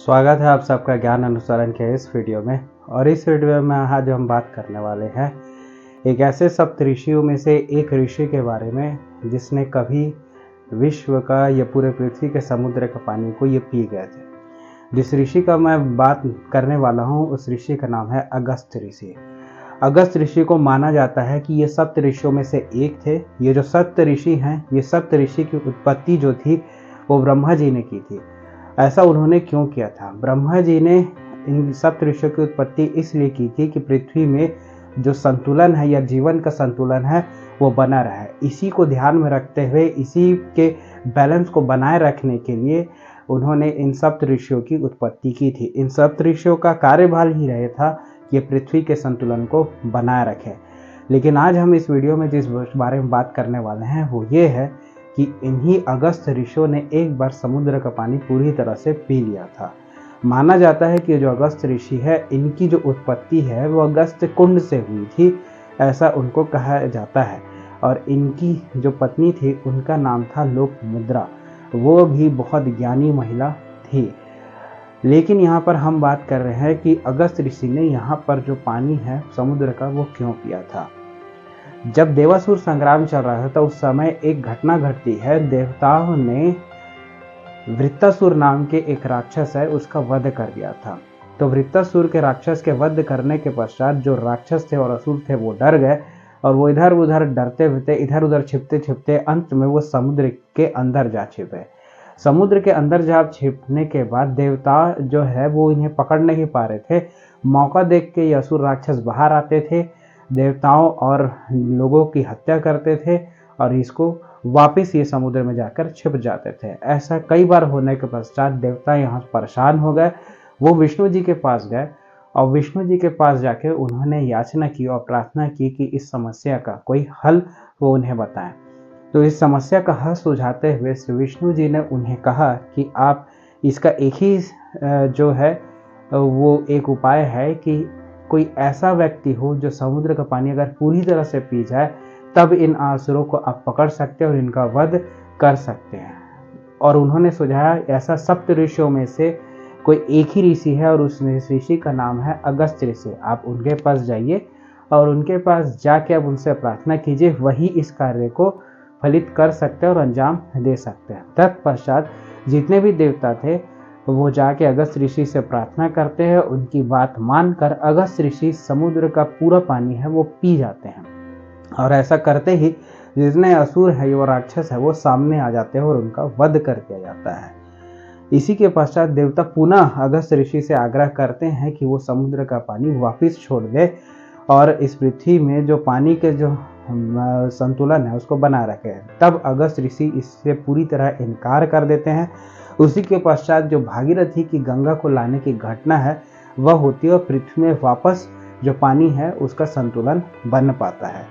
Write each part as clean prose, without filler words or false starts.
स्वागत है आप सबका ज्ञान अनुसरण के इस वीडियो में। और इस वीडियो में आज हम बात करने वाले हैं एक ऐसे सप्त ऋषियों में से एक ऋषि के बारे में जिसने कभी विश्व का या पूरे पृथ्वी के समुद्र का पानी को ये पी गए थे। जिस ऋषि का मैं बात करने वाला हूँ उस ऋषि का नाम है अगस्त्य ऋषि। अगस्त्य ऋषि को माना जाता है कि ये सप्त ऋषियों में से एक थे। ये जो सप्त ऋषि हैं, ये सप्त ऋषि की उत्पत्ति जो थी वो ब्रह्मा जी ने की थी। ऐसा उन्होंने क्यों किया था? ब्रह्मा जी ने इन सप्त ऋषियों की उत्पत्ति इसलिए की थी कि पृथ्वी में जो संतुलन है या जीवन का संतुलन है वो बना रहे। इसी को ध्यान में रखते हुए, इसी के बैलेंस को बनाए रखने के लिए उन्होंने इन सप्त ऋषियों की उत्पत्ति की थी। इन सप्त ऋषियों का कार्यभार ही रहा था कि पृथ्वी के संतुलन को बनाए रखें। लेकिन आज हम इस वीडियो में जिस बारे में बात करने वाले हैं वो ये है कि इन्हीं अगस्त्य ऋषियों ने एक बार समुद्र का पानी पूरी तरह से पी लिया था। माना जाता है कि जो अगस्त्य ऋषि है, इनकी जो उत्पत्ति है वो अगस्त्य कुंड से हुई थी, ऐसा उनको कहा जाता है। और इनकी जो पत्नी थी उनका नाम था लोपामुद्रा। वो भी बहुत ज्ञानी महिला थी। लेकिन यहाँ पर हम बात कर रहे हैं कि अगस्त्य ऋषि ने यहाँ पर जो पानी है समुद्र का वो क्यों पिया था। जब देवासुर संग्राम चल रहा था उस समय एक घटना घटती है। देवताओं ने वृत्तासुर नाम के एक राक्षस है उसका वध कर दिया था। तो वृत्तासुर के राक्षस के वध करने के पश्चात जो राक्षस थे और असुर थे वो डर गए और वो इधर उधर डरते हुए इधर उधर छिपते छिपते अंत में वो समुद्र के अंदर जा छिपे। समुद्र के अंदर जा छिपने के बाद देवता जो है वो इन्हें पकड़ नहीं पा रहे थे। मौका देख के ये असुर राक्षस बाहर आते थे, देवताओं और लोगों की हत्या करते थे और इसको वापस ये समुद्र में जाकर छिप जाते थे। ऐसा कई बार होने के पश्चात देवता यहाँ परेशान हो गए। वो विष्णु जी के पास गए और विष्णु जी के पास जाके उन्होंने याचना की और प्रार्थना की कि इस समस्या का कोई हल वो उन्हें बताएं। तो इस समस्या का हल सुझाते हुए श्री विष्णु जी ने उन्हें कहा कि आप इसका एक ही जो है वो एक उपाय है कि कोई ऐसा व्यक्ति हो जो समुद्र का पानी अगर पूरी तरह से पी जाए तब इन असुरों को आप पकड़ सकते हैं और इनका वध कर सकते हैं। और उन्होंने सुझाया ऐसा सप्त ऋषियों में से कोई एक ही ऋषि है और उस ऋषि का नाम है अगस्त्य ऋषि। आप उनके पास जाइए और उनके पास जाके अब उनसे प्रार्थना कीजिए, वही इस कार्य को फलित कर सकते हैं और अंजाम दे सकते हैं। तत्पश्चात जितने भी देवता थे वो जाके अगस्त्य ऋषि से प्रार्थना करते हैं। उनकी बात मानकर अगस्त्य ऋषि समुद्र का पूरा पानी है वो पी जाते हैं और ऐसा करते ही जितने असुर है वो राक्षस है वो सामने आ जाते हैं और उनका वध कर दिया जाता है। इसी के पश्चात देवता पुनः अगस्त्य ऋषि से आग्रह करते हैं कि वो समुद्र का पानी वापस छोड़ दे और इस पृथ्वी में जो पानी के जो संतुलन है उसको बना रखे। तब अगस्त्य ऋषि इससे पूरी तरह इनकार कर देते हैं। उसी के पश्चात जो भागीरथी की गंगा को लाने की घटना है वह होती है और पृथ्वी में वापस जो पानी है उसका संतुलन बन पाता है।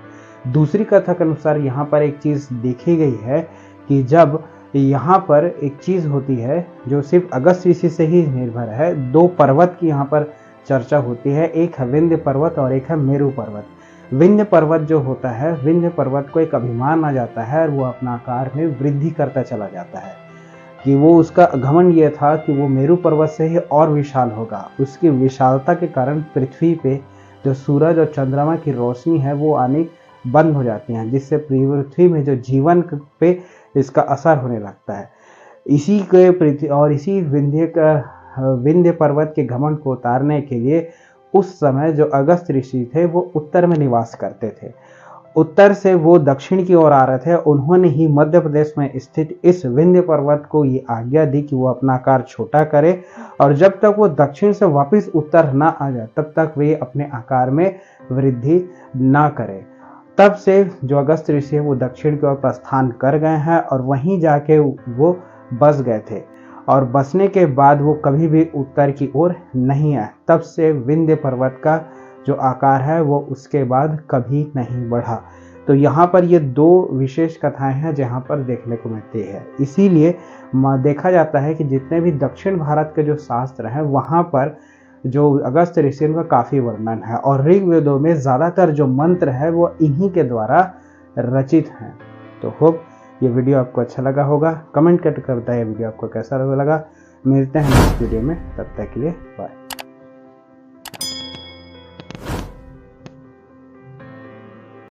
दूसरी कथा के अनुसार यहाँ पर एक चीज़ देखी गई है कि जब यहाँ पर एक चीज़ होती है जो सिर्फ अगस्त्य ऋषि से ही निर्भर है। दो पर्वत की यहाँ पर चर्चा होती है, एक है विंध्य पर्वत और एक है मेरु पर्वत। विंध्य पर्वत जो होता है, विंध्य पर्वत को एक अभिमान आ जाता है और वो अपना आकार में वृद्धि करता चला जाता है कि वो उसका घमंड ये था कि वो मेरु पर्वत से ही और विशाल होगा। उसकी विशालता के कारण पृथ्वी पे जो सूरज और चंद्रमा की रोशनी है वो आनी बंद हो जाती हैं, जिससे पृथ्वी में जो जीवन पे इसका असर होने लगता है। इसी के पृथ्वी और इसी विंध्य पर्वत के घमंड को उतारने के लिए उस समय जो अगस्त्य ऋषि थे वो उत्तर में निवास करते थे। उत्तर से वो दक्षिण की ओर आ रहे थे। उन्होंने ही मध्य प्रदेश में स्थित इस विंध्य पर्वत को ये आज्ञा दी कि वो अपना आकार छोटा करे और जब तक वो दक्षिण से वापस उत्तर ना आ जाए तब तक वे अपने आकार में वृद्धि ना करे। तब से जो अगस्त्य ऋषि है वो दक्षिण की ओर प्रस्थान कर गए हैं और वहीं जाके वो बस गए थे और बसने के बाद वो कभी भी उत्तर की ओर नहीं आए। तब से विंध्य पर्वत का जो आकार है वो उसके बाद कभी नहीं बढ़ा। तो यहाँ पर ये दो विशेष कथाएं हैं जहाँ पर देखने को मिलती है। इसीलिए देखा जाता है कि जितने भी दक्षिण भारत के जो शास्त्र हैं वहाँ पर जो अगस्त्य ऋषि का काफ़ी वर्णन है और ऋग्वेदों में ज़्यादातर जो मंत्र है वो इन्हीं के द्वारा रचित हैं। तो होप ये वीडियो आपको अच्छा लगा होगा। कमेंट करके बताइए वीडियो आपको कैसा लगा। मिलते हैं नेक्स्ट वीडियो में, तब तक के लिए बाय।